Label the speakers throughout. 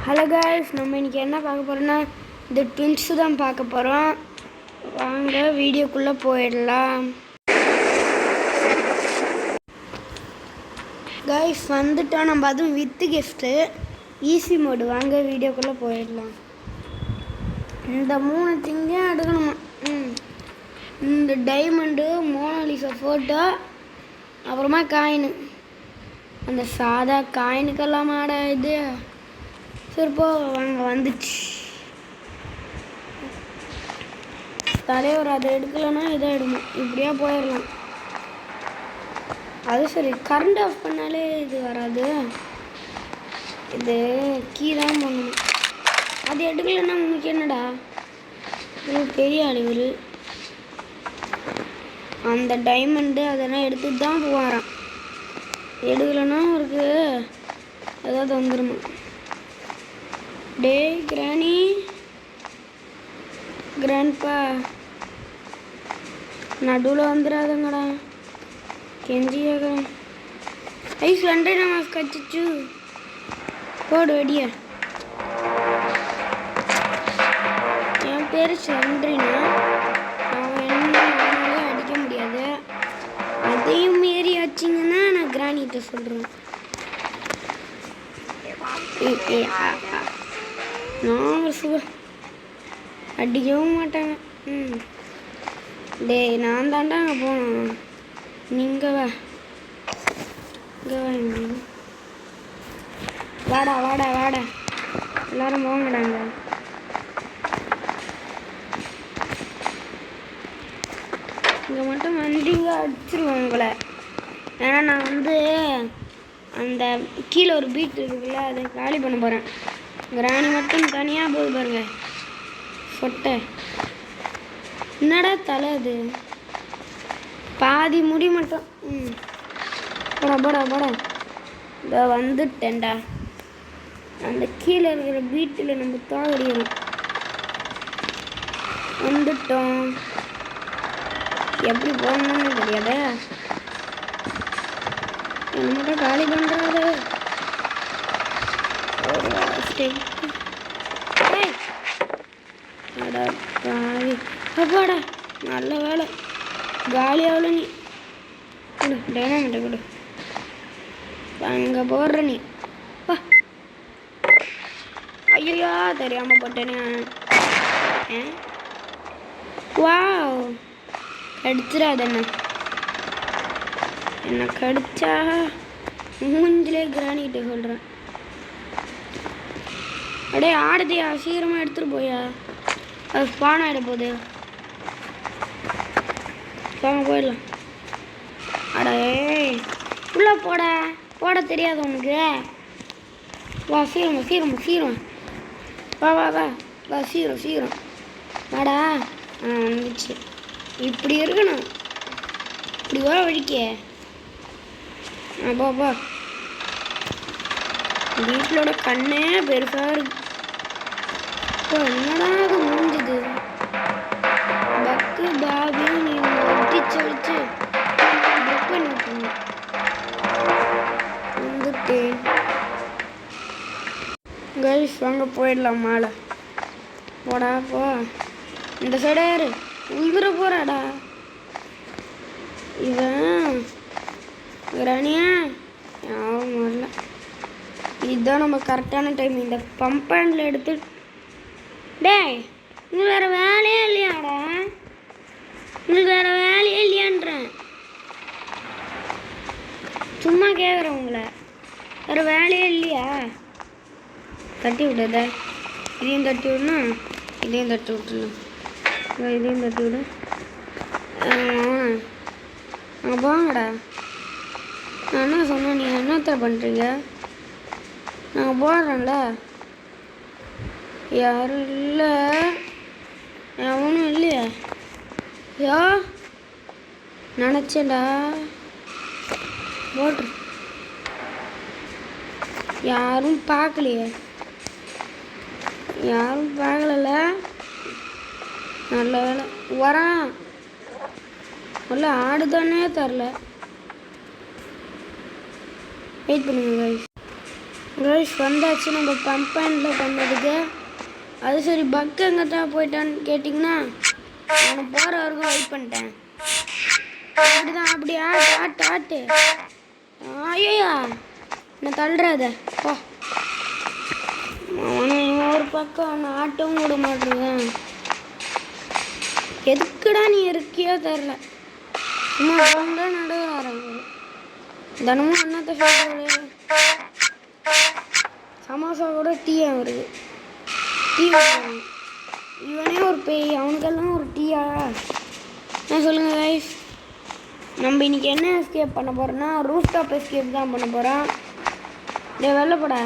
Speaker 1: Hello guys, நம்ம இன்றைக்கி என்ன பார்க்க போகிறோன்னா இந்த ட்வின்ஸு தான் பார்க்க போகிறோம். வாங்க வீடியோக்குள்ளே போயிடலாம். காய்ஸ் வந்துட்டோம் நம்ம, அதுவும் வித்து கிஃப்ட்டு ஈஸி மோடு. வாங்க வீடியோக்குள்ளே போயிடலாம். இந்த 3 திங்கையும் எடுக்கணுமா? இந்த டைமண்டு, மோனாலிசா ஃபோட்டோ, அப்புறமா காயினு. அந்த சாதா காயினுக்கெல்லாம் மாட இது சரிப்போ வாங்க வந்துச்சு. தலைவர் அதை எடுக்கலைன்னா இதை எடுக்கணும். இப்படியா போயிடலாம். அது சரி, கரண்ட் ஆஃப் பண்ணாலே இது வராது. இது கீ தான் பண்ணணும். அது எடுக்கலைன்னா உங்களுக்கு என்னடா பெரிய அழிவு. அந்த டைமண்டு அதெல்லாம் எடுத்துட்டு தான் போகிறான். எடுக்கலைன்னா அவருக்கு ஏதாவது வந்துடுமா? டே கிராணி, கிராண்ட்பா நடுவில் வந்துடாதுங்கடா, கெஞ்சி கேட்குறேன். ஐஸ் ரெண்டே நம்ம கச்சிச்சு போடு வெடிய. என் பேர் சந்திரினா, அவன் என்ன அடிக்க முடியாது. அதையும் மீறி ஆச்சிங்கன்னா நான் கிராணிகிட்ட சொல்கிறேன். நான் அடிக்கவும் மாட்டாங்க. டே நான் தாண்டா அங்கே போனோம். நீங்கள் வாடா வாடா வாடா, எல்லாரும் போங்கடாங்க. இங்கே மட்டும் வண்டிங்க அடிச்சிருவோம் உங்களை. ஏன்னா நான் அந்த கீழே ஒரு பீட் இருக்குல்ல, அதை காலி பண்ண போகிறேன். கிராணி மட்டும் தனியாக போகுது பாருங்க. சொட்டை என்னடா தலை, அது பாதி முடி மட்டும். போடா போடா போடா. இதை வந்துட்டேன்டா. அந்த கீழே இருக்கிற பீட்டில் நம்ம தாகடிக்கணும். வந்துட்டோம். எப்படி போகணும்னு தெரியாத. என்ன மட்டும் காலி பண்ணுறாரு. அப்பாடா நல்ல வேலை, காலியாகல. நீ கொடு டைனாமிட்ட கொடு, அங்கே போடுற நீ. ஐயோ தெரியாமல் போட்டேனே. வாவ், கடிச்சிடாத என்ன கடிச்சா மூஞ்சிலே கிராணிக்கிட்ட சொல்கிறேன். அடே ஆடுதியா, சீக்கிரமாக எடுத்துகிட்டு போயா, அது ஸ்பான் ஆகிட போகுது. வாங்க போயிடலாம். அடே உள்ளே போட தெரியாது உனக்கு. வா சீக்கிரம் சீக்கிரம் சீக்கிரம், வா வா வா வா, சீக்கிரம் சீக்கிரம் வாடா. வந்துச்சு. இப்படி இருக்கணும், இப்படி வர வழிக்க. பாப்பா வீட்டிலோட கண்ணே பெருசாக இருக்கு. என்னடா அது முடிஞ்சது. பக்கு பாபியும் நீ ஒட்டிச்சு வச்சு புக் பண்ணி விட்டுருங்க. வந்துட்டேன் கைஸ், வாங்க போயிடலாம். மாலை போடா போ. இந்த சைடா யாரு உழுதுற போறாடா. இவன் கிராணியா யாரும் வரல. இதுதான் நம்ம கரெக்டான டைம். இந்த பம்ப் ஹேண்டில் எடுத்து. டேய் உங்களுக்கு வேறு வேலையே இல்லையாடா? உங்களுக்கு வேறு வேலையே இல்லையான்றேன். சும்மா கேட்குறேன் உங்களை, வேறு வேலையே இல்லையா? தட்டி விடாத. இதையும் தட்டி விடணும், இதையும் தட்டி விட்டுணும், இதையும் தட்டி விடு. அங்கே போங்கடா. நான் என்ன சொன்னேன், நீங்கள் என்னத்த பண்ணுறீங்க? நாங்கள் போடுறோம்ல. யாரும் இல்லை, எவனும் இல்லையா? யோ நினச்சேன்டா போட்ரு. யாரும் பார்க்கலையே, யாரும் பார்க்கல. நல்ல வேலை வரான். உள்ள ஆடுதானே தரல. வெயிட் பண்ணுங்க கைஸ். கைஸ் வந்தாச்சு நம்ம பம்ப் பாயிண்டில் பண்ணதுக்கு. அது சரி பக் எங்கே தான் போயிட்டான்னு கேட்டிங்கன்னா நான் போகிற வரைக்கும் வெயிட் பண்ணிட்டேன். அப்படிதான் அப்படி ஆட்டு ஆட்டு ஆட்டு. ஐயா என்ன தள்ளுறாத போ. ஒரு பக்கம் அவனை ஆட்டவும் விட மாட்டேங்குதான். எதுக்குடா நீ இருக்கியோ தெரில. சும்மா அவங்க நடுவாராங்க தினமும் என்னத்தை சொல்கிறது. சமோசா கூட டீயா வருது. டீ இவனே ஒரு பேய், அவனுக்கெல்லாம் ஒரு டீயா? நான் சொல்லுங்கள் கைஸ், நம்ம இன்னைக்கு என்ன எஸ்கேப் பண்ண போகிறோன்னா ரூஃப் டாப் எஸ்கேப் தான் பண்ண போகிறோம். டே வெள்ளப்படா.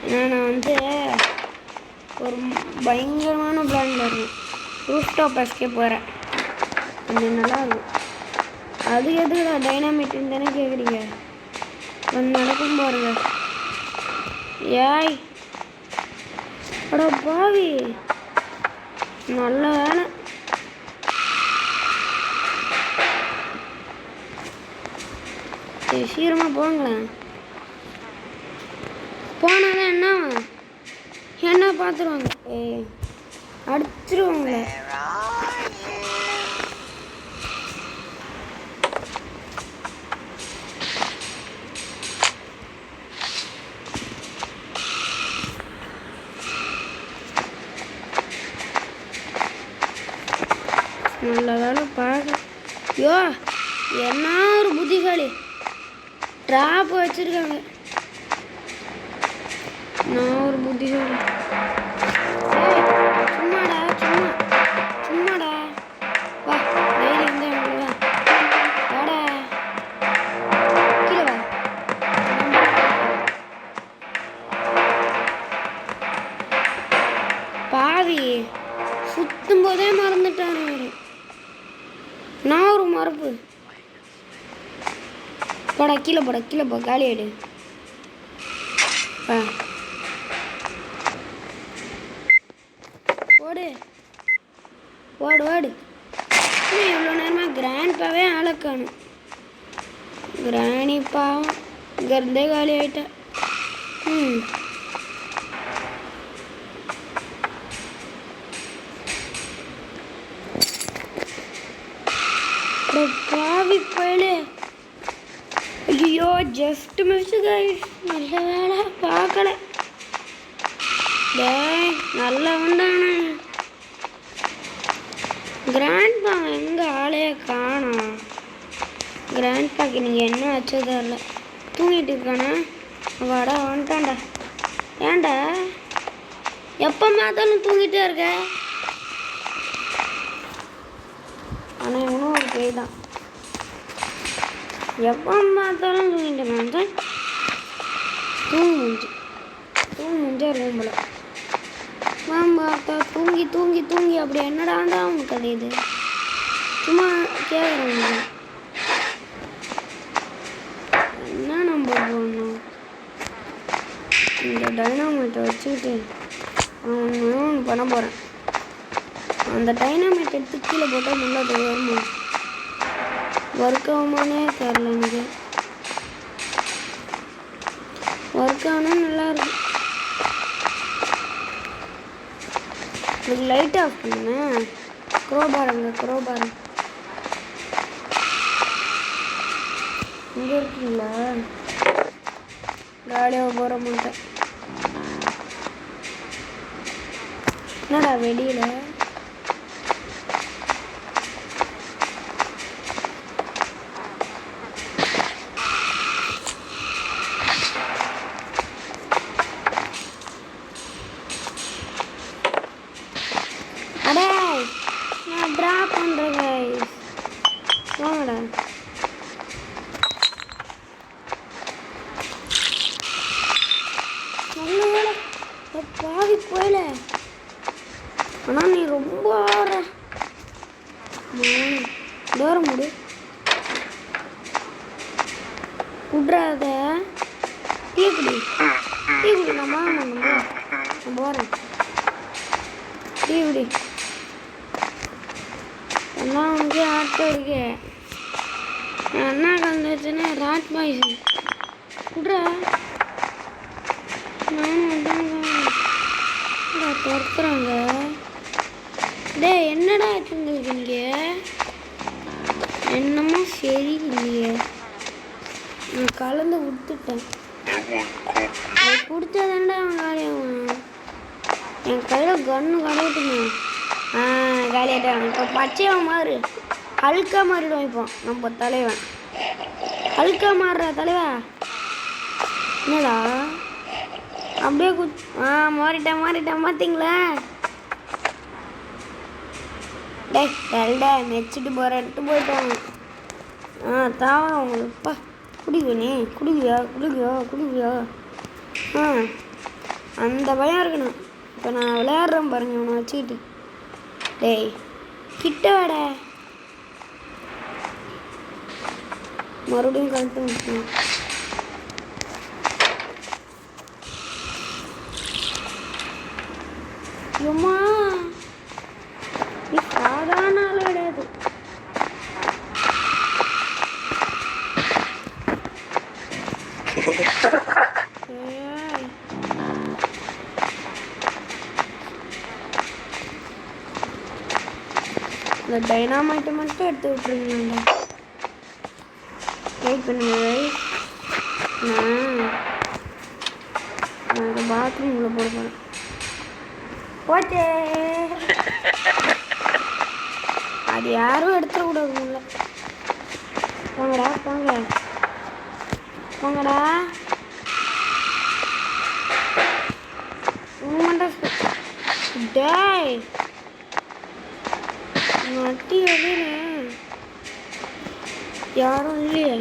Speaker 1: ஏன்னா நான் வந்து ஒரு பயங்கரமான பிளானில் இருக்கேன். ரூஃப் டாப் எஸ்கேப் போகிறேன். கொஞ்சம் நல்லா இருக்கும். அது எதுக்குடா டைனாமிட்டுன்னு தானே கேட்குறீங்க? கொஞ்சம் நடக்கும் பாருங்க. ஏய் அட பாவி, நல்ல வேலை. சீக்கிரமாக போங்களேன். போனாதான் என்ன பார்த்துருவாங்க. அடிச்சிருவாங்களே. நல்ல வேலை பார்க்க. யோ என்ன ஒரு புத்திசாலி ட்ராப் வச்சிருக்காங்க. நான் ஒரு புத்திசாலி. சும்மாடா சும்மாடா வா. தைரியம் தான் எவ்வளோதான். வாடா கீழே வா. பாவி சுத்தும் போதே மறந்துட்டாரு. நான் ஒரு மரப்பு. போடா கீழே போ காலி ஆயிடு. ஓடு. இவ்வளோ நேரமாக கிராண்ட்பாவே ஆளக்கானு. கிராணிப்பாவும் இங்கேருந்தே காலி ஆகிட்டேன். பாவி போயிடு. ஐயோ ஜஸ்ட் மிஸ் கைஸ். நல்ல வேலை பார்க்கல. டேய் நல்லவன்தானே. கிராண்ட்பா எங்கே ஆளையே காணோம். கிராண்ட்பாக்கு நீங்கள் என்ன வச்சதோ இல்லை. தூங்கிட்டு இருக்கானே. வாடா வந்துட்டான்டா. ஏன்டா எப்போ பார்த்தாலும் தூங்கிட்டே இருக்க? ஆனால் இவனும் ஒரு பேய் தான். எப்போ பார்த்தாலும் தூங்கிட்டேன் தான். தூங்கு முடிஞ்சா இருக்கும் போல. பார்த்தா தூங்கி அப்படி என்னடாண்டா அவனுக்கு கிடையாது. சும்மா கேட்குறேன். என்ன நம்ம போடணும்? இந்த டைனாமைட்டை வச்சுக்கிட்டு அவன் பண்ண போகிறேன். அந்த டைனாமைட் எடுத்து கீழே போட்டால் முன்னாடி வருமா? ஒர்க் ஆகுமானே தெரில எனக்கு. ஒர்க் ஆனால் நல்லாயிருக்கும். இதுக்கு லைட் ஆஃப் பண்ணுங்க. குரோபாரம் இங்கே இருக்கீங்களா? காலியாக போகிற மாட்டேன். என்னடா வெளியில் நான் ட்ராப் பண்ணுறேன் கைஸ். வாங்கடா. நல்ல வேலை பாவி போயில. ஆனால் நீ ரொம்ப டோர முடி விட்றாத. டீ குடி நான் போகிறேன். டீ குடி. எல்லாம் வந்து ஆட்டோ இருக்கு. நான் என்ன கலந்துச்சுன்னா ராட் பாய்ஸ் விட்றா. ஒருத்தராங்க. டேய் என்னடா உங்களுக்கு இங்கே என்னமோ சரி இல்லையே. நான் கலந்து விட்டுட்டேன். பிடிச்சதாண்டா அவன் காலியாகும். என் கையில் கன்று கலவிட்டுங்க. காலியாட்டான். இப்போ பச்சையாக மாறு. ஹல்கா மாறிடுவோம். இப்போ நம்ம தலைவன் ஹல்கா மாறுற தலைவா. என்னடா அப்படியே மாறிட்டேன் பார்த்தீங்களா? டேல்டா மெச்சிட்டு போகிறேன்ட்டு போயிட்டாங்க. தாவரம் உங்களுக்குப்பா குடிக்குவனே. குடிக்குவியா? அந்த பயம் இருக்கணும். இப்போ நான் விளையாடுறேன் பாருங்க அவனை வச்சுக்கிட்டு. டேய் கிட்ட வாடா. மறுபடியும் கழுத்து விட்டுருவோம். ஏம்மா நீ சாதாரண ஆள் கிடையாது. இந்த டைனாமைட்டை மட்டும் எடுத்து விட்டுருங்கண்ணா. வெயிட் பண்ணுங்க. நான் பாத்ரூம் உள்ள போட போகிறேன். போச்சே. அது யாரும் எடுத்துடக்கூடாது. உள்ள போங்கடா. டேய் நட்டி வெளியே யாரும் இல்லையே.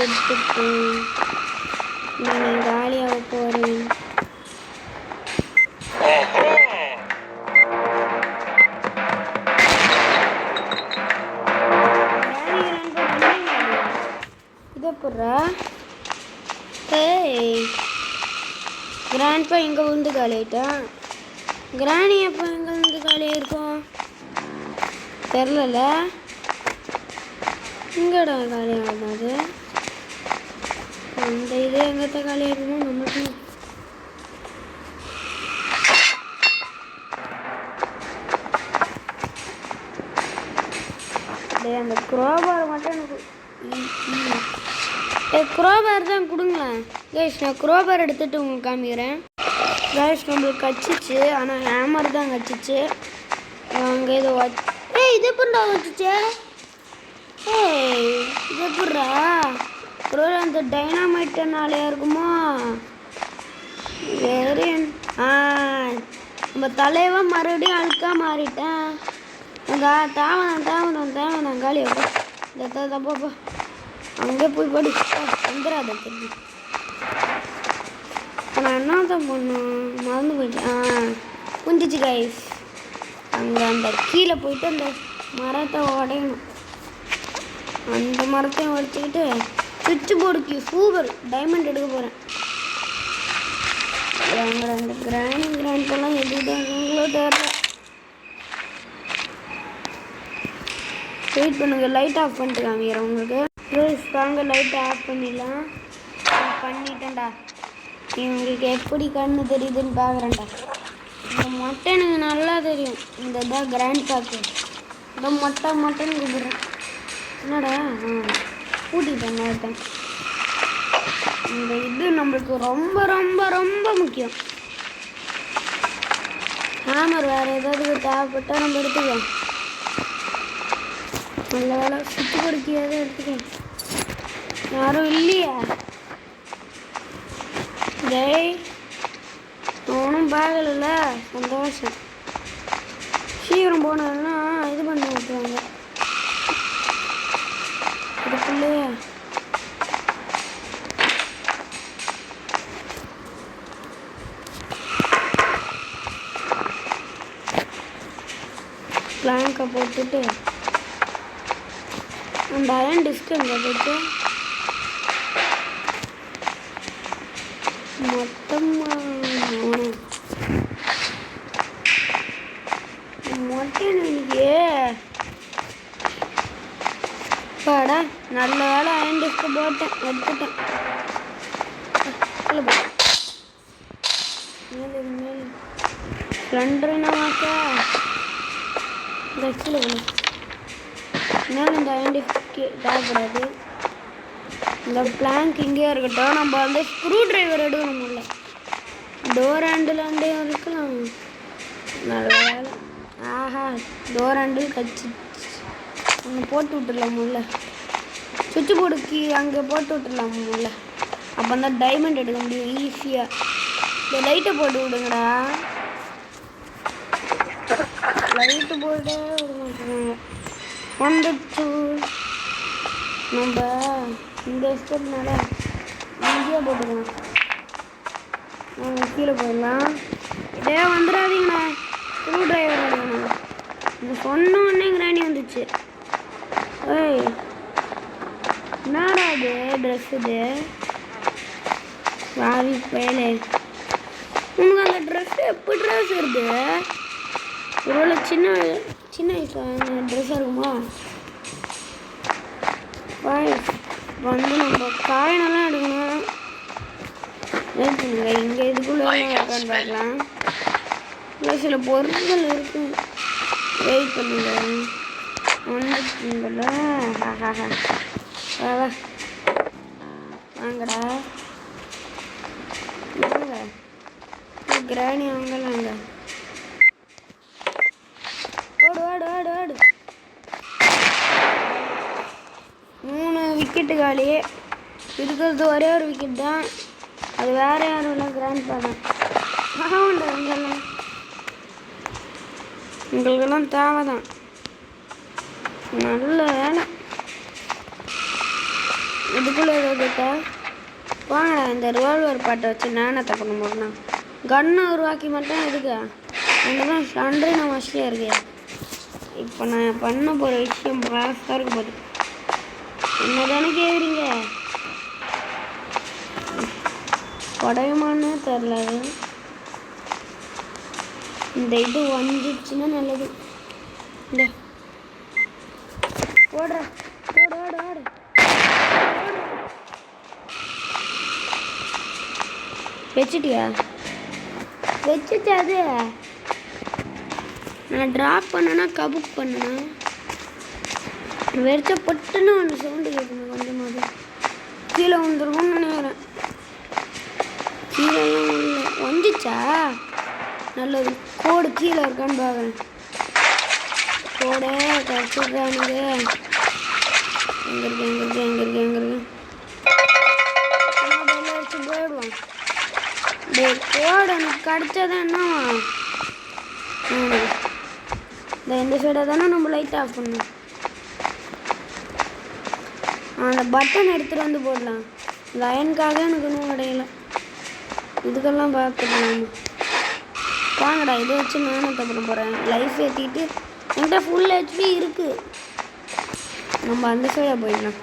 Speaker 1: எடுத்துட்டு நான் காலியாக போகிறேன். கிராண்ட்பா எங்கே வந்து காலியாயிட்டான். கிராணி அப்போ எங்கே வந்து காலியாக இருக்கும் தெரில. இங்கடா காலியாகும். அது அந்த இது எங்கத்த காலியாக இருக்குமோ நம்மளுக்கு. அந்த குரோபார் மட்டும் எனக்கு குரோபார் தான் கொடுங்களேன். கைஸ் நான் குரோபார் எடுத்துகிட்டு உங்களுக்கு காமிக்கிறேன். கைஸ் நம்மளுக்கு கச்சிச்சு. ஆனால் ஹேமர் தான் கச்சிச்சு. அங்கே ஏதோ இது எப்படா வச்சுச்சு. இது எப்படா ஒரு அந்த டைனாமைட்டனாலையா இருக்குமோ. வேறு நம்ம தலைவன் மறுபடியும் அழுக்கா மாறிட்டேன். தாவதான் காலியாக இந்த தப்பாப்பா அங்கே போய் படி வந்துடாத திரும்பி. நான் என்ன தான் பண்ணேன் மறந்து போயிட்டேன். புரிஞ்சிச்சு கைஸ். அங்கே அந்த கீழே போயிட்டு அந்த மரத்தை உடையணும். அந்த மரத்தையும் உடைச்சிக்கிட்டு சுவிட்ச் போர்டுக்கு சூப்பர் டைமண்ட் எடுக்க போகிறேன். அங்கே அந்த கிராண்ட்லாம் எதுதாங்களோ தெரியல. வெயிட் பண்ணுங்க. லைட் ஆஃப் பண்ணிட்டு காமிக்கிறேன் உங்களுக்கு. வாங்க லைட்டை ஆஃப் பண்ணிடலாம். பண்ணிட்டேன்டா. உங்களுக்கு எப்படி கண்ணு தெரியுதுன்னு பார்க்குறேன்டா. இந்த மொட்டை எனக்கு நல்லா தெரியும். இந்த இதான் கிராண்ட் பாக்கு. இந்த மொட்டைன்னு கூப்பிடுறேன். என்னடா கூட்டிகிட்டேன் மாட்டேன். இந்த இது நம்மளுக்கு ரொம்ப ரொம்ப ரொம்ப முக்கியம். ஹேமர் வேறு ஏதாவது தேவைப்பட்டால் நம்ம எடுத்துக்கலாம். நல்ல வேலை சுற்றி கொடுக்கியாவது எடுத்துக்கலாம். யாரும் இல்லையா? டேய் ஒன்றும் பார்க்கல. சந்தோஷம். சீக்கிரம் போனதுன்னா இது பண்ணி விட்டுருவாங்க. இதுக்குள்ளேயே பிளாங்கை போட்டுட்டு அந்த அயன் டிஸ்க் எங்கே போட்டு மொத்தமாக மொட்டை நினைக்கே பாடா. நல்ல வேலை அயன் டிஸ்க் போட்டேன் எடுத்துட்டேன். ஸ்ப்ளெண்டர்னாக்கா இந்த கீழே இந்த ஐடென்டிஃபிகே தேவைப்படாது. இந்த பிளாங்க் இங்கே இருக்கட்டும். நம்ம வந்து ஸ்க்ரூ டிரைவர் எடுக்கணும்ல. டோர் ஹேண்டில் இருக்கலாம். நல்ல வேலை. ஆஹா, டோர் ஹேண்டில் கட்சி அங்கே போட்டு விட்டுடலாம் உள்ள. சுவிட்ச் போர்டு கீ அங்கே போட்டு விட்டுடலாம் உள்ள. அப்போ தான் டைமண்ட் எடுக்க முடியும் ஈஸியாக. இந்த லைட்டை போட்டு விடுங்கடா. லைட்டு போட்டே விட மாட்டேங்க. வந்துச்சு. நம்ம இந்த ஸ்டெப்னால ஈஸியாக போட்டுக்கலாம். கீழே போயிடலாம். இதே வந்துடாதீங்கண்ணா. ஸ்க்ரூ டிரைவர் எடுக்கணும். இந்த சொன்ன உடனே கிராணி வந்துச்சு. ஏய், என்னடா இது ட்ரெஸ்? இது வாவி பேலே. உனக்கு அந்த ட்ரெஸ் எப்படி ட்ரெஸ் வருது? ஒருவேளை சின்ன வயசு ட்ரெஸ்ஸாக இருக்குமா? வந்து நம்ம காயினெல்லாம் எடுக்கணும். வெயிட் பண்ணுங்க. இங்கே இதுக்குள்ளே இருக்கான்னு பார்க்கலாம். இல்லை சில பொருட்கள் இருக்கு. வெயிட் பண்ணுங்க. வந்துங்களா? வாங்கடா வாங்க. கிராணி வாங்கலாங்க. ஓடு ஓடு ஓடு ஓடு. 3 விக்கெட்டு காலி. இருக்கிறது ஒரே ஒரு விக்கெட் தான். அது வேறு யாரும் இல்லை, கிராண்ட் பண்ணேன். ஆமாண்டா. உங்களுக்கெல்லாம் தேவை தான். நல்ல வேலை. இதுக்குள்ளே ஏதாவது இருக்கா? வாங்கடா. இந்த ரிவால்வர் பாட்டை வச்சு நானத்தை பண்ண முடியும். கன்னை உருவாக்கி மட்டும் இருக்கு. அங்கே தான் சண்டைன மஸ்டியாக இருக்கு. இப்போ நான் பண்ண போகிற விஷயம் பாஸ்டாக இருக்க போகுது. என்ன தானே கேட்குறீங்க? உடையுமான்னு தெரில. இந்த இது வந்துச்சுன்னா நல்லது. இந்த ஓடுற ஓடு ஓடு ஓடு. வச்சுட்டியா? வச்சுட்டு அது நான் ட்ராப் பண்ணனா கபுக் பண்ணனா வெறிச்ச பட்டுன்னு ஒன்று சவுண்டு கேட்கணும். கொஞ்சமாவது கீழே வந்துருக்கும்னு நினைக்கிறேன். கீழெல்லாம் உள்ள வந்துச்சா? நல்லது. கோடு கீழே இருக்கான்னு பார்க்குறேன். கோடே கடிச்சிடுறானுங்க. எங்கே இருக்கு? அடிச்சு போயிடுவான். கோடு எனக்கு கடிச்சாதான் என்னவா? இந்த சைடை தானே நம்ம லைட் ஆஃப் பண்ணணும். அந்த பட்டன் எடுத்துகிட்டு வந்து போடலாம். லயனுக்காக எனக்கு இன்னும் கிடையல. இதுக்கெல்லாம் பார்த்துக்கலாம். வாங்கடா. இதை வச்சு நானும் பண்ண போகிறேன். லைஃப் ஏற்றிட்டு என்கிட்ட ஃபுல் ஹெச்பி இருக்குது. நம்ம அந்த சைடாக போயிடலாம்.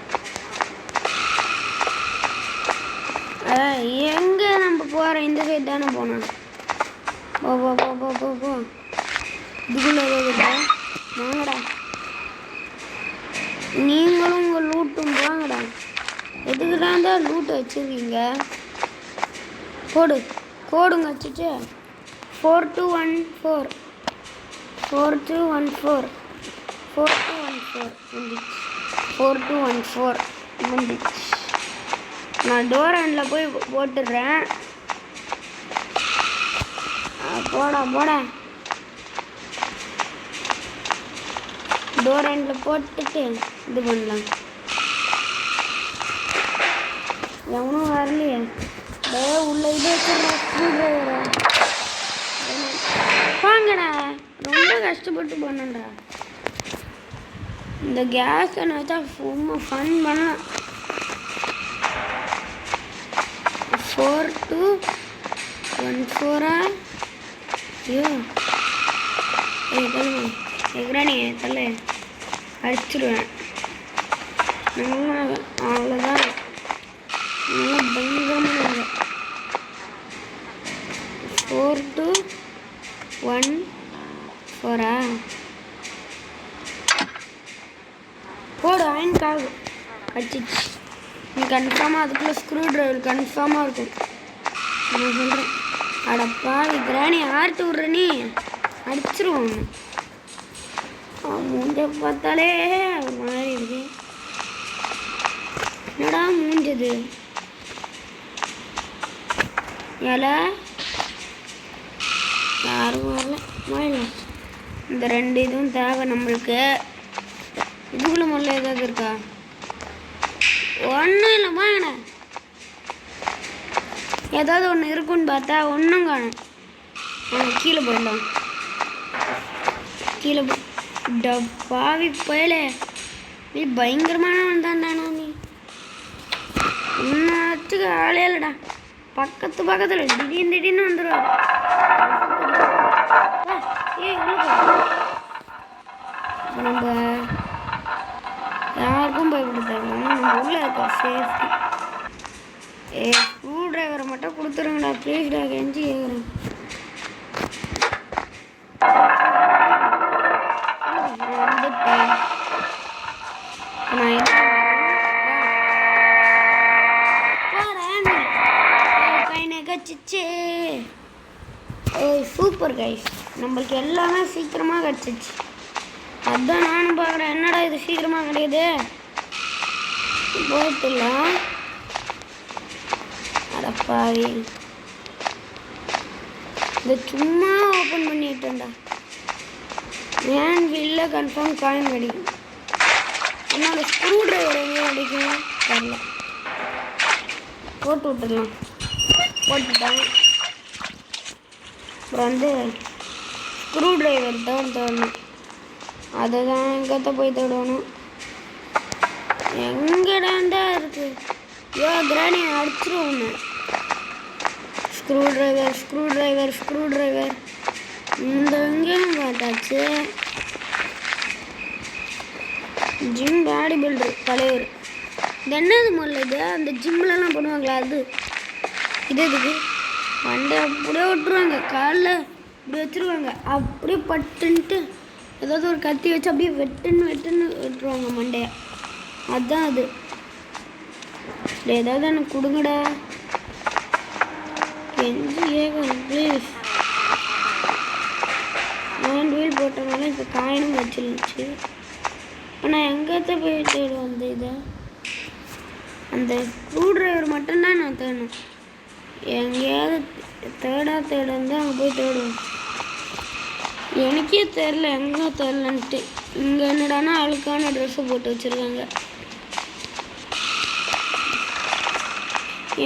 Speaker 1: எங்கே நம்ம போகிறோம்? இந்த சைடு தானே போனோம். போ போ போ போ போ போ. இதுக்குள்ளே ஏதோ வாங்கடா. நீங்களும் உங்கள் லூட்டும் வாங்கடா. எதுக்கு தான் லூட்டை வச்சுருக்கீங்க? கோடுங்க வச்சுட்டு 4214 4214 4214 வந்துச்சு. 4214 வந்துச்சு. நான் டோர் ஹேண்டில் போய் போட்டுடுறேன். போட டோர் ஹேண்டில் போட்டுட்டு இது பண்ணலாம். எவனும் வரலையே. உள்ள இது வச்சுடுறேன். வாங்கடா. ரொம்ப கஷ்டப்பட்டு பண்ணேன்டா. இந்த கேஸ் வச்சா சும்மா ஃபன் பண்ணலாம். 4214. ஐயோ தள்ளுமா எக்ரானி தள்ளு. அடிச்சிடுவேன். அவ்வளோதான். நல்லா பயங்கரமான 4214 போடு. அயன்காக கடிச்சிச்சு. நீ கன்ஃபார்மாக அதுக்குள்ளே ஸ்க்ரூ ட்ரைவர் கன்ஃபார்மாக இருக்கும். நான் சொல்கிறேன். அடப்பா கிராணி ஆர்த்து விட்ற நீ அடிச்சிருவோம். மூஞ்ச பார்த்தாலே ஒரு மாதிரி இருக்கு. என்னடா மூஞ்சது ஏல யாரும் வரல. வாயிலாம் இந்த 2 இதுவும் தேவை நம்மளுக்கு. இதுக்குள்ள முதல்ல ஏதாவது இருக்கா? ஒன்றும் இல்லை. வாங்கண்ணே ஏதாவது ஒன்று இருக்குன்னு பார்த்தா ஒன்றும் காணும். கீழே போயிடலாம். கீழே பாவி போயலே நீ பயங்கரமானவன் தான்டாண்ணா. நீ இன்னத்துக்கு ஆளே இல்லைடா. பக்கத்தில் திடீர்னு வந்துடுவா. நம்ம யாருக்கும் பயப்படுத்தாங்க. நம்ம உள்ள இருக்க சேஃப்டி. ஸ்க்ரூ டிரைவரை மட்டும் கொடுத்துருங்கடா ப்ளீஸ்டா, கெஞ்சி கேட்குறேன். கச்சிச்சு. சூப்பர் கைஸ், நம்மளுக்கு எல்லாமே சீக்கிரமாக கிடச்சிச்சு. அதுதான் நானும் பார்க்குறேன். என்னடா இது சீக்கிரமாக கிடையாது போட்டுலாம். அடப்பாவி இதை சும்மா ஓப்பன் பண்ணிட்டேன்டா. ஏன் வீல்ல கன்ஃபார்ம் காயின் கிடைக்கும். என்னோட ஸ்க்ரூ டிரைவர் எங்கே கிடைக்கும் தெரியல. போட்டு விட்டுடலாம். போட்டுட்டாங்க. அப்புறம் ஸ்க்ரூ டிரைவர் தான் தேடணும். அதை தான் எங்கத்த போய் தேடணும். எங்கடாண்டா இருக்கு. ஐயோ கிராணி அடிச்சிருவோம். ஸ்க்ரூ டிரைவர் இந்த எங்கேயும் பார்த்தாச்சு. ஜிம் பாடி பில்டர் தலைவர். இது என்னது முதல்ல? இது அந்த ஜிம்லலாம் பண்ணுவாங்களா அது? இது எதுக்கு? மண்டை அப்படியே விட்டுருவாங்க. காலில் இப்படி வச்சுருவாங்க. அப்படியே பட்டுன்ட்டு ஏதாவது ஒரு கத்தி வச்சு அப்படியே வெட்டுன்னு விட்டுருவாங்க மண்டையை. அதுதான் அது. ஏதாவது எனக்கு கொடுங்கடா கெஞ்சி கேட்குறேன் ப்ளீஸ். ஹேண்ட் வீல் போட்டனால இப்போ காயினும் வச்சிருந்துச்சு. இப்போ நான் எங்கேத்த போய் தேடுவேன் இதை? அந்த ஸ்க்ரூ டிரைவர் மட்டும்தான் நான் தேடணும். எங்கேயாவது தேடாந்து அங்கே போய் தேடுவேன். எனக்கே தெரில எங்கே தெரிலன்ட்டு. இங்கே என்னடானா அழுக்கான ட்ரெஸ்ஸை போட்டு வச்சுருக்காங்க.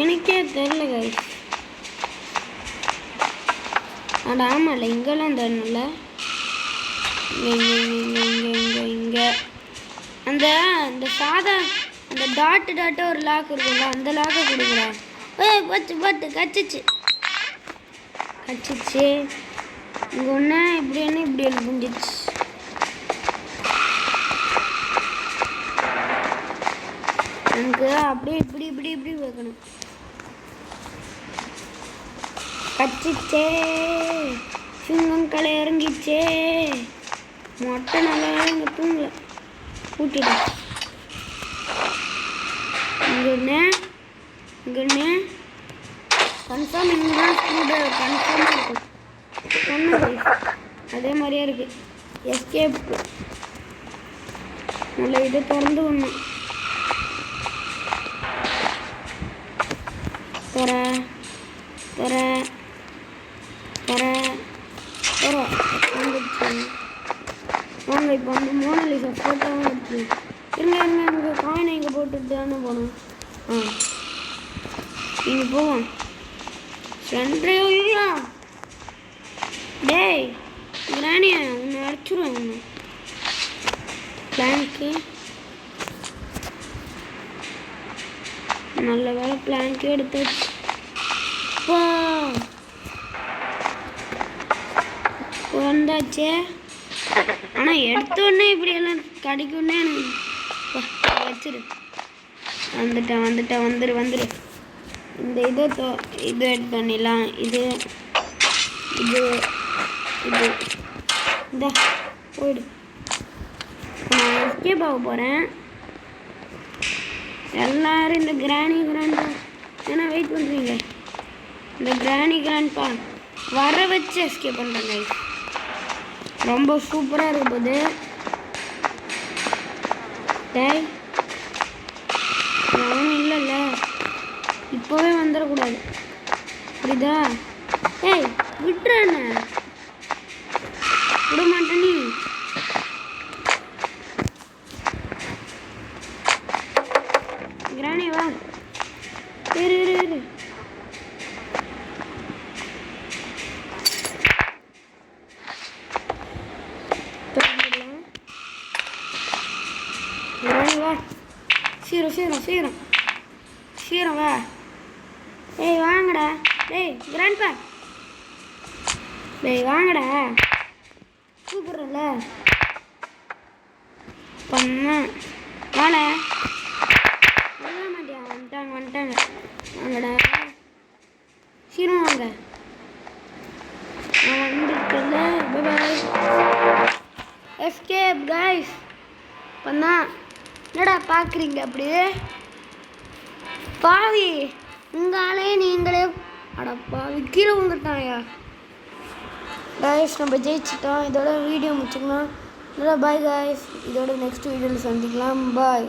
Speaker 1: எனக்கே தெரில கைஸ். அட ஆமாம்ல இங்கெல்லாம் தேடணும்ல. இங்கே அந்த சாதா அந்த டாட்டாக ஒரு லாக் இருக்குல்ல, அந்த லாக்கை கொடுக்குறா. பட்டு கச்சிச்சு. இங்கே ஒன்று இப்படி இப்படி புஞ்சிச்சு. எனக்கு அப்படியே இப்படி வைக்கணும். கச்சிச்சே, சிங்கம் களை இறங்கிச்சே. மொட்டை நல்லா இங்கே தூங்கல கூட்டிட்டு. இங்கே கன்ஃபார்ம் இங்கே தான் ஸ்க்ரூ டிரைவர் கன்ஃபார்மாக இருக்கும். சொன்னது அதே மாதிரியே இருக்குது. எஸ்கேப் நல்ல இதை திறந்து ஒன்றும் வந்துடுச்சு. வாங்க இப்போ மோனலிசா ஃபோட்டோவும் எடுத்து இருங்க. இங்கே காயினை இங்கே போட்டுட்டு தானே போகணும். இங்கே போவோம். சென்ட்ரையா டேய் கிராணியா உன்னை அடிச்சுடுவேன். ஒன்று பிளாங்க்கு நல்ல வேலை பிளாங்க்கு எடுத்து வந்தாச்சே. ஆனால் எடுத்தோடனே இப்படியெல்லாம் கிடைக்குன்னே எனக்கு வச்சிரு. வந்துரு. இந்த இதை எடுத்து பண்ணிடலாம். இது இந்த போயிடு. நான் எஸ்கேப் ஆக போகிறேன். எல்லாரும் இந்த கிராண்டா ஏன்னா வெயிட் பண்ணுறீங்க. இந்த கிராண்ட்பா வர வச்சு எஸ்கேப் பண்ணுறேன் கைஸ். ரொம்ப சூப்பராக இருக்க போது. டேய் ஒன்றும் இல்லைல்ல, இப்போவே வந்துடக்கூடாது புரியுதா? ஏய் விட்டுறானே, விட மாட்டே நீ. கிராணி வா, இரு இரு இரு. கிராணி வா, சீரம் சீரம் சீரம் சீரம் வா. ஏய் வாங்கடா, டேய் கிராண்ட்பா, டேய் வாங்கடா, கூப்பிட்றல பண்ண வாடா. வர மாட்டியா? வந்துட்டாங்க வந்துட்டாங்க, வாங்கடா சீரம் வாங்க. நான் வந்துட்டல, பாய். எஸ்கேப் கைஸ் பண்ணா. என்னடா பார்க்குறீங்க அப்படியே பாவி? உங்களாலே நீங்களே அடப்பாவி கீழே வந்துட்டாயா? கைஸ் நம்ம ஜெயிச்சிட்டோம். இதோட வீடியோ முடிச்சுக்கலாம். பாய் கைஸ், இதோட நெக்ஸ்ட் வீடியோவில் சந்திக்கலாம். பாய்.